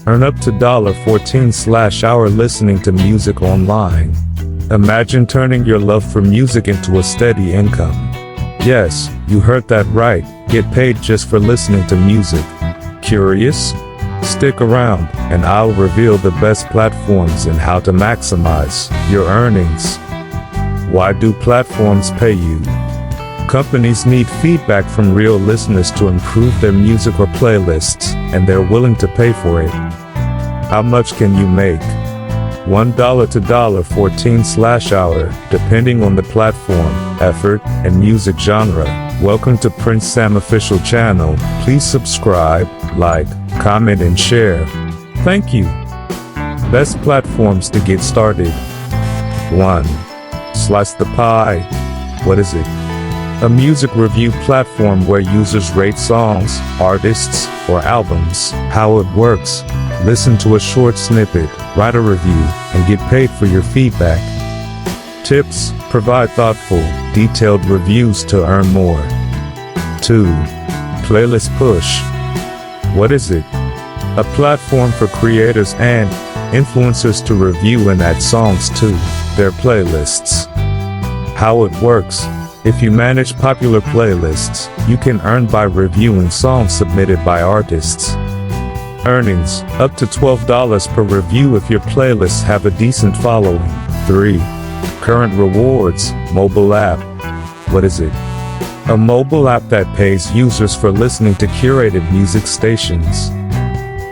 Earn up to $14/hour listening to music online. Imagine turning your love for music into a steady income. Yes, you heard that right. Get paid just for listening to music. Curious? Stick around, and I'll reveal the best platforms and how to maximize your earnings. Why do platforms pay you? Companies need feedback from real listeners to improve their music or playlists, and they're willing to pay for it. How much can you make? $1 to $14/hour, depending on the platform, effort, and music genre. Welcome to Prince Sam Official Channel. Please subscribe, like, comment, and share. Thank you. Best platforms to get started. 1. Slice the Pie. What is it? A music review platform where users rate songs, artists, or albums. How it works: listen to a short snippet, write a review, and get paid for your feedback. Tips: provide thoughtful, detailed reviews to earn more. 2. Playlist Push. What is it? A platform for creators and influencers to review and add songs to their playlists. How it works: if you manage popular playlists, you can earn by reviewing songs submitted by artists. Earnings: up to $12 per review if your playlists have a decent following. 3. Current rewards. Mobile app. What is it? A mobile app that pays users for listening to curated music stations.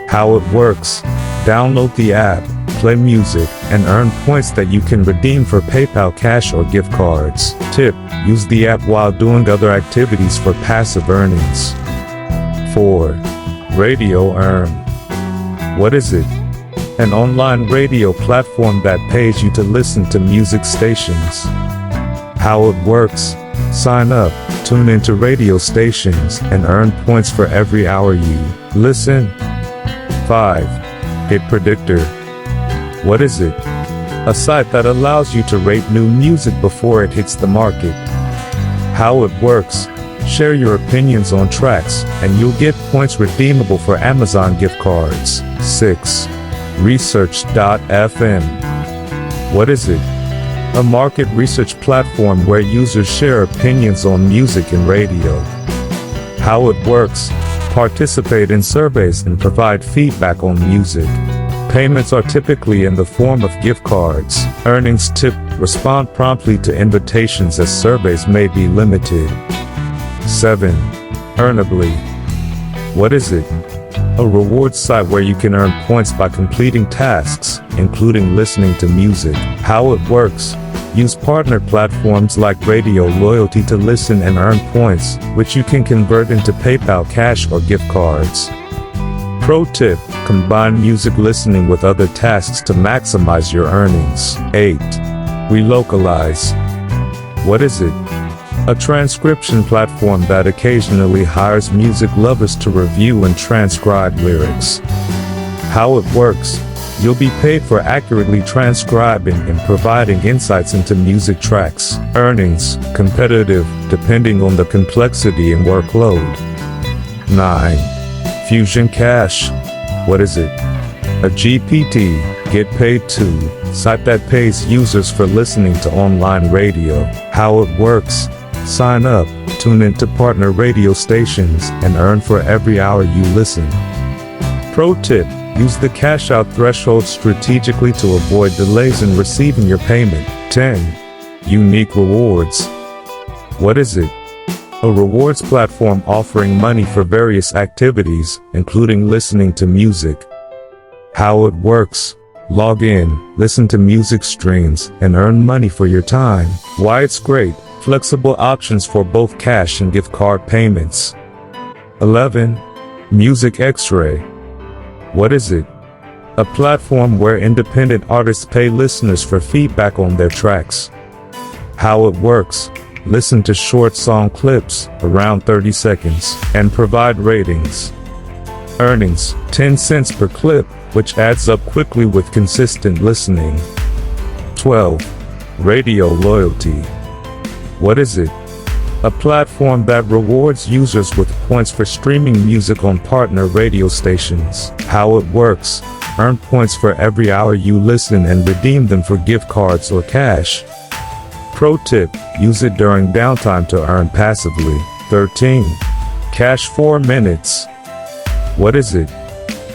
How it works: download the app, play music, and earn points that you can redeem for PayPal cash or gift cards. Tip: use the app while doing other activities for passive earnings. 4. Radio Earn. What is it? An online radio platform that pays you to listen to music stations. How it works: sign up, tune into radio stations, and earn points for every hour you listen. 5. Hit Predictor. What is it? A site that allows you to rate new music before it hits the market. How it works: share your opinions on tracks, and you'll get points redeemable for Amazon gift cards. 6. Research.fm. What is it? A market research platform where users share opinions on music and radio. How it works: participate in surveys and provide feedback on music. Payments are typically in the form of gift cards. Earnings: tip: respond promptly to invitations as surveys may be limited. 7. Earnably. What is it? A reward site where you can earn points by completing tasks, including listening to music. How it works: use partner platforms like Radio Loyalty to listen and earn points, which you can convert into PayPal cash or gift cards. Pro tip: combine music listening with other tasks to maximize your earnings. 8. Relocalize. What is it? A transcription platform that occasionally hires music lovers to review and transcribe lyrics. How it works: you'll be paid for accurately transcribing and providing insights into music tracks. Earnings: competitive, depending on the complexity and workload. 9. Fusion Cash. What is it? A GPT, get paid to, site that pays users for listening to online radio. How it works: sign up, tune into partner radio stations, and earn for every hour you listen. Pro tip: use the cash out threshold strategically to avoid delays in receiving your payment. 10. Unique rewards. What is it? A rewards platform offering money for various activities, including listening to music. How it works: log in, listen to music streams, and earn money for your time. Why it's great: flexible options for both cash and gift card payments. 11. Music X-Ray. What is it? A platform where independent artists pay listeners for feedback on their tracks. How it works: listen to short song clips, around 30 seconds, and provide ratings. Earnings: 10 cents per clip, which adds up quickly with consistent listening. 12. Radio Loyalty. What is it? a platform that rewards users with points for streaming music on partner radio stations. How it works: earn points for every hour you listen and redeem them for gift cards or cash. Pro tip: use it during downtime to earn passively. 13. Cash 4 minutes. What is it?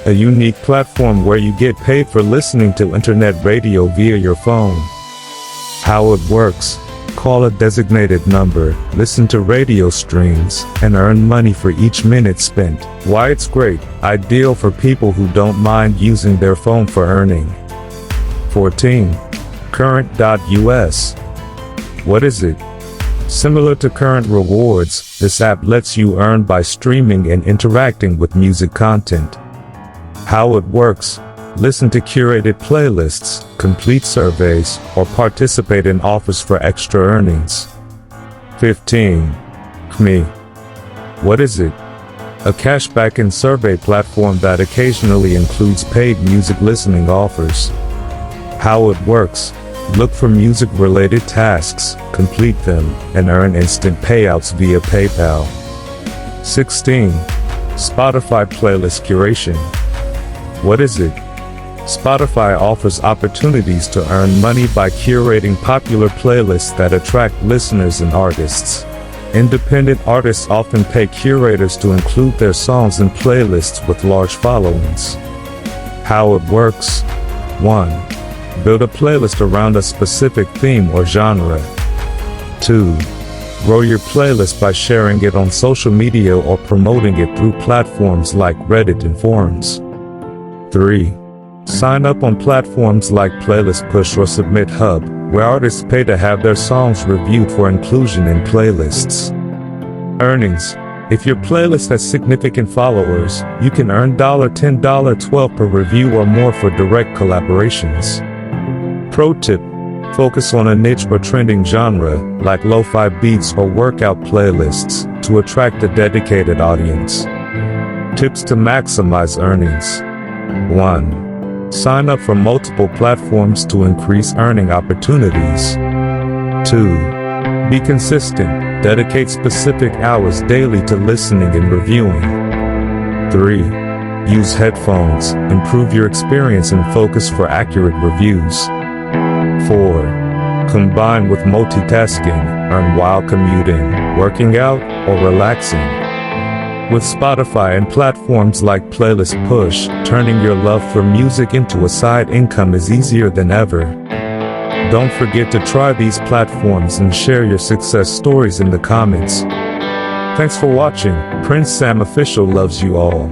A unique platform where you get paid for listening to internet radio via your phone. How it works: call a designated number, listen to radio streams, and earn money for each minute spent. Why it's great: ideal for people who don't mind using their phone for earning. 14. Current.us. What is it? Similar to Current Rewards, this app lets you earn by streaming and interacting with music content. How it works: listen to curated playlists, complete surveys, or participate in offers for extra earnings. 15. KME. What is it? A cashback and survey platform that occasionally includes paid music listening offers. How it works: look for music-related tasks, complete them, and earn instant payouts via PayPal. 16. Spotify playlist curation. What is it? Spotify offers opportunities to earn money by curating popular playlists that attract listeners and artists. Independent artists often pay curators to include their songs in playlists with large followings. How it works: 1. Build a playlist around a specific theme or genre. 2. Grow your playlist by sharing it on social media or promoting it through platforms like Reddit and forums. 3. Sign up on platforms like Playlist Push or Submit Hub, where artists pay to have their songs reviewed for inclusion in playlists. Earnings: if your playlist has significant followers, you can earn $10, $12 per review or more for direct collaborations. Pro tip: focus on a niche or trending genre, like lo-fi beats or workout playlists, to attract a dedicated audience. Tips to maximize earnings: 1. Sign up for multiple platforms to increase earning opportunities. 2. Be consistent. Dedicate specific hours daily to listening and reviewing. 3. Use headphones. Improve your experience and focus for accurate reviews. 4. Combine with multitasking. Earn while commuting, working out, or relaxing. With Spotify and platforms like Playlist Push, turning your love for music into a side income is easier than ever. Don't forget to try these platforms and share your success stories in the comments. Thanks for watching. Prince Sam Official loves you all.